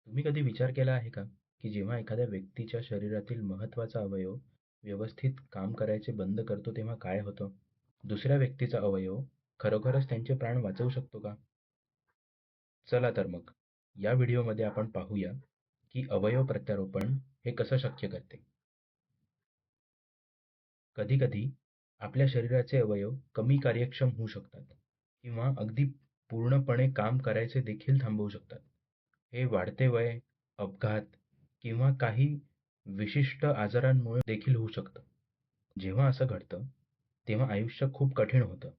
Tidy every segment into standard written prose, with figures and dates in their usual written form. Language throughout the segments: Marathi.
तुम्ही कधी विचार केला आहे का, की जेव्हा एखाद्या व्यक्तीच्या शरीरातील महत्त्वाचा अवयव व्यवस्थित काम करायचे बंद करतो तेव्हा काय होतं? दुसऱ्या व्यक्तीचा अवयव खरोखरच त्यांचे प्राण वाचवू शकतो का? चला तर मग, या व्हिडिओमध्ये आपण पाहूया, की अवयव प्रत्यारोपण हे कसं शक्य करते. कधी-कधी आपल्या शरीराचे अवयव कमी कार्यक्षम होऊ शकतात किंवा अगदी पूर्णपणे काम करायचे देखील थांबवू शकतात. हे वाढते वय, अपघात किंवा काही विशिष्ट आजारांमुळे देखील होऊ शकतं. जेव्हा असं घडतं, तेव्हा आयुष्य खूप कठीण होतं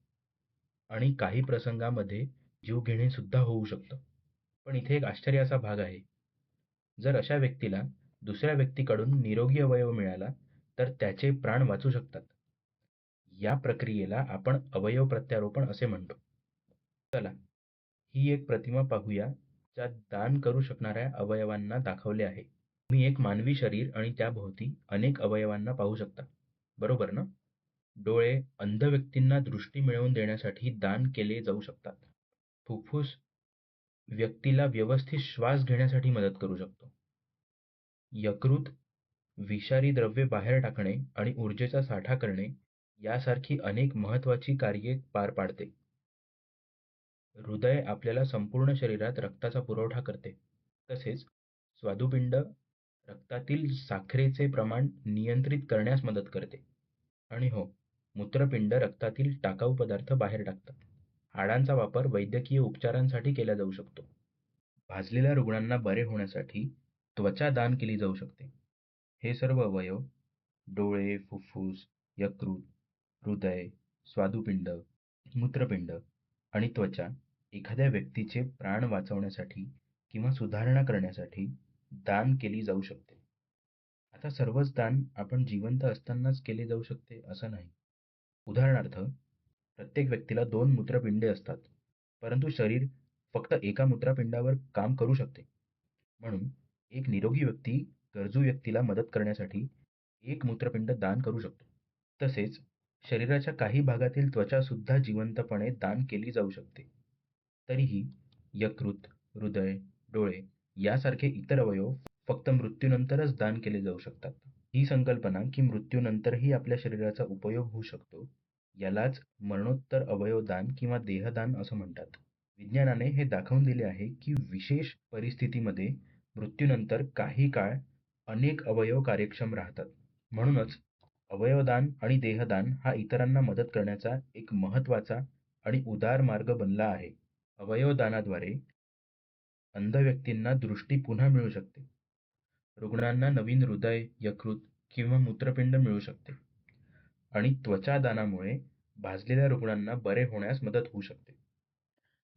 आणि काही प्रसंगामध्ये जीव घेणे सुद्धा होऊ शकतं. पण इथे एक आश्चर्याचा भाग आहे. जर अशा व्यक्तीला दुसऱ्या व्यक्तीकडून निरोगी अवयव मिळाला, तर त्याचे प्राण वाचू शकतात. या प्रक्रियेला आपण अवयव प्रत्यारोपण असे म्हणतो. चला, ही एक प्रतिमा पाहूया, ज्यात दान करू शकणाऱ्या अवयवांना दाखवले आहे. तुम्ही एक मानवी शरीर आणि त्याभोवती अनेक अवयवांना पाहू शकता. बरोबर ना? डोळे अंध व्यक्तींना दृष्टी मिळवून देण्यासाठी दान केले जाऊ शकतात. फुफ्फुस व्यक्तीला व्यवस्थित श्वास घेण्यासाठी मदत करू शकतो. यकृत विषारी द्रव्ये बाहेर टाकणे आणि ऊर्जेचा साठा करणे यासारखी अनेक महत्त्वाची कार्ये पार पाडते. हृदय आपल्याला संपूर्ण शरीरात रक्ताचा पुरवठा करते. तसेच स्वादुपिंड रक्तातील साखरेचे प्रमाण नियंत्रित करण्यास मदत करते. आणि हो, मूत्रपिंड रक्तातील टाकाऊ पदार्थ बाहेर टाकतात. हाडांचा वापर वैद्यकीय उपचारांसाठी केला जाऊ शकतो. भाजलेल्या रुग्णांना बरे होण्यासाठी त्वचा दान केली जाऊ शकते. हे सर्व अवयव डोळे, फुफ्फुस, यकृत, हृदय, स्वादुपिंड, मूत्रपिंड आणि त्वचा एखाद्या व्यक्तीचे प्राण वाचवण्यासाठी किंवा सुधारणा करण्यासाठी दान केली जाऊ शकते. आता सर्वच दान आपण जिवंत असतानाच केले जाऊ शकते असं नाही. उदाहरणार्थ, प्रत्येक व्यक्तीला 2 मूत्रपिंडे असतात, परंतु शरीर फक्त एका मूत्रपिंडावर काम करू शकते. म्हणून एक निरोगी व्यक्ती गरजू व्यक्तीला मदत करण्यासाठी एक मूत्रपिंड दान करू शकतो. तसेच शरीराच्या काही भागातील त्वचा सुद्धा जिवंतपणे दान केली जाऊ शकते. तरीही यकृत, हृदय, डोळे यासारखे इतर अवयव फक्त मृत्यूनंतरच दान केले जाऊ शकतात. ही संकल्पना की मृत्यूनंतरही आपल्या शरीराचा उपयोग होऊ शकतो, यालाच मरणोत्तर अवयवदान किंवा देहदान असं म्हणतात. विज्ञानाने हे दाखवून दिले आहे की विशेष परिस्थितीमध्ये मृत्यूनंतर काही काळ अनेक अवयव कार्यक्षम राहतात. म्हणूनच अवयवदान आणि देहदान हा इतरांना मदत करण्याचा एक महत्त्वाचा आणि उदार मार्ग बनला आहे. अवयवदानाद्वारे अंध व्यक्तींना दृष्टी पुन्हा मिळू शकते. रुग्णांना नवीन हृदय, यकृत किंवा मूत्रपिंड मिळू शकते आणि त्वचा दानामुळे भाजलेल्या रुग्णांना बरे होण्यास मदत होऊ शकते.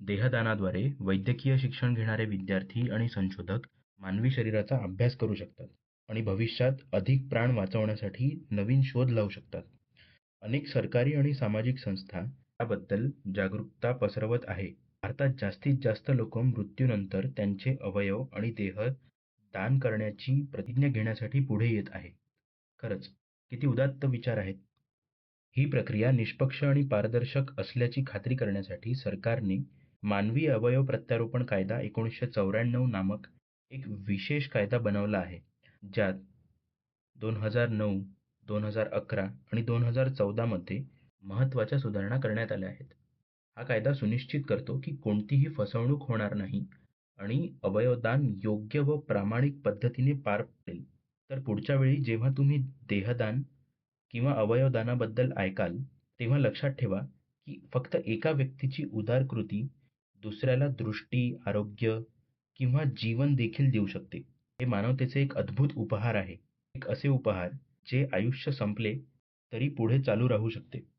देहदानाद्वारे वैद्यकीय शिक्षण घेणारे विद्यार्थी आणि संशोधक मानवी शरीराचा अभ्यास करू शकतात आणि भविष्यात अधिक प्राण वाचवण्यासाठी नवीन शोध लावू शकतात. अनेक सरकारी आणि सामाजिक संस्था याबद्दल जागरूकता पसरवत आहे. भारतात जास्तीत जास्त लोक मृत्यूनंतर त्यांचे अवयव आणि देह दान करण्याची प्रतिज्ञा घेण्यासाठी पुढे येत आहे. खरंच, किती उदात्त विचार आहेत. ही प्रक्रिया निष्पक्ष आणि पारदर्शक असल्याची खात्री करण्यासाठी सरकारने मानवी अवयव प्रत्यारोपण कायदा 1994 नामक एक विशेष कायदा बनवला आहे, ज्यात 2009, 2011 आणि 2014 मध्ये महत्त्वाच्या सुधारणा करण्यात आल्या आहेत. हा कायदा सुनिश्चित करतो की कोणतीही फसवणूक होणार नाही आणि अवयवदान योग्य व प्रामाणिक पद्धतीने पार पडेल. तर पुढच्या वेळी जेव्हा तुम्ही देहदान किंवा अवयवदानाबद्दल ऐकाल, तेव्हा लक्षात ठेवा की फक्त एका व्यक्तीची उदार कृती दुसऱ्याला दृष्टी, आरोग्य किंवा जीवन देखील देऊ शकते. हे मानवतेचे एक अद्भुत उपहार आहे. एक असे उपहार जे आयुष्य संपले तरी पुढे चालू राहू शकते.